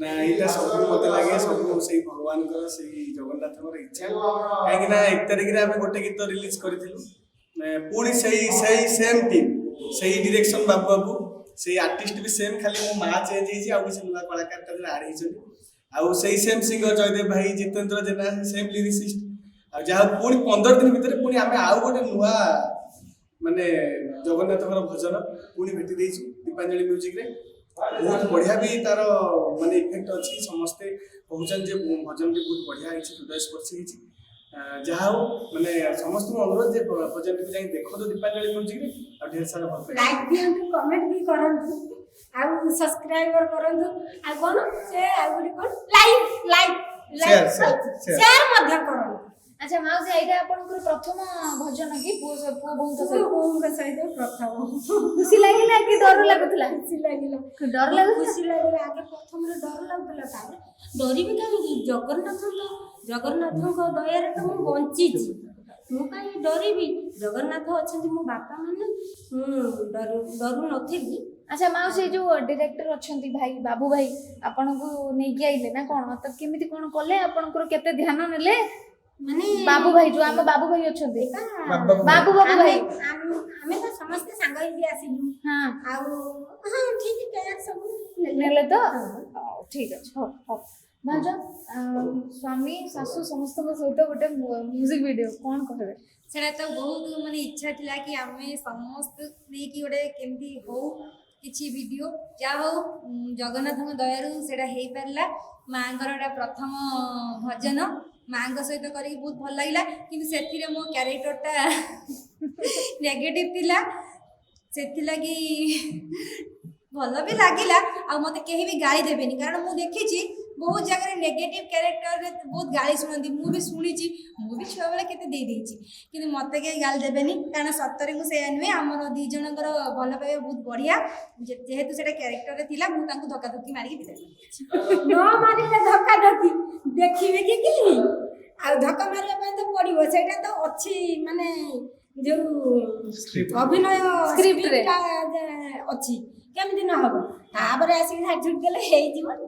ना यहाँ सब मत लगे सब से भगवान से जगन्नाथ इच्छा कहीं 1 तारिख आम गोटे गीत रिलीज करूँ पुणी से सेम टीम से डायरेक्शन बाबू बाबू से आर्टिस्ट भी सेम खाली मो माँ चेंज होती नुआ कलाकार आड हो सेम सिंगर जयदेव भाई जितेंद्र जेना सेम लिरिसिस्ट जहाँ पुणी 15 दिन भितर पुणी आम आउ गोटे नुआ माने जगन्नाथ भजन पुणी भेटी देचु दीपांजलि म्यूजिक रे बहुत बढ़िया भी तार माने इफेक्ट अच्छी समस्ते कहते जे भजन भी बहुत बढ़िया हृदय स्पर्शी जहाँ हो माने समस्त अनुरोध भजन भी जाई देखो तो दीपांजलि म्यूजिक रे और ढेर सारा भल लाइक दियंतु कमेंट भी करंतु आ सब्सक्राइबर करंतु आ कोन से आ गुडी कोन लाइक शेयर मध्य करंतु। अच्छा माउसी एटा आपनकर प्रथम भजन की पुओ सहित प्रथम खुशी लागिला कि डर लागुतला? खुशी लागिला डर लागु खुशी लागिला आगे प्रथम रे डर लागुतला तारे डरी भी काहे जगन्नाथ को दया रे तो बंची छी मु काहे डरी भी जगन्नाथ अछंती मो बापा माने डरू नथिली। अच्छा माउसी जो डायरेक्टर अछंती भाई बाबू भाई आपन को नै के आइले ना कोन त केमिति कोन कले आपनकर केते ध्यान नेले माने बाबू भाई जो हम बाबू भाई अछंती बाबू भाई हमें तो समस्त संग ही आसिलु हां हां ठीक है सब नेले तो ठीक अछि हो भाज स्वामी सासु समस्त सहित गोटे म्यूजिक वीडियो कौन कहबे? सेटा तो बहुत माने इच्छा थिला कि आमे समस्त नै कि गोटे केमती हो किछि वीडियो जा हो जगन्नाथ दयारु सेटा हेई परला मांगरटा प्रथम भजन मांग सहित करी बहुत भल लागिला किंतु सेथिरे मो कैरेक्टरटा नेगेटिव थिला सेथि लागि भल भी लागिला आ मते केही भी गाली देबेनी कारण मु देखिछि बहुत जगह नेगेटिव कैरेक्टर रे बहुत गाली सुनंदी मु भी सुनिछि मु भी छुआ बेले केते दे देछि किंतु मते के गाली देबेनी कारण सत्तरे मु से नुए हमर दी जनकर भल पाए बहुत बढ़िया जेहेतु सेटा कैरेक्टर रे थिला मु तांको धक्का धक्की मारी के देछि न मारी के धक्का धक्की देखिबे कि आ धक्का मारला पे तो पड़िबो सेटा तो अछि माने जो अभिनय स्क्रिप्ट रे अछि केमिति न हबो ताबरे आसी झुक गेले हेइ जीवन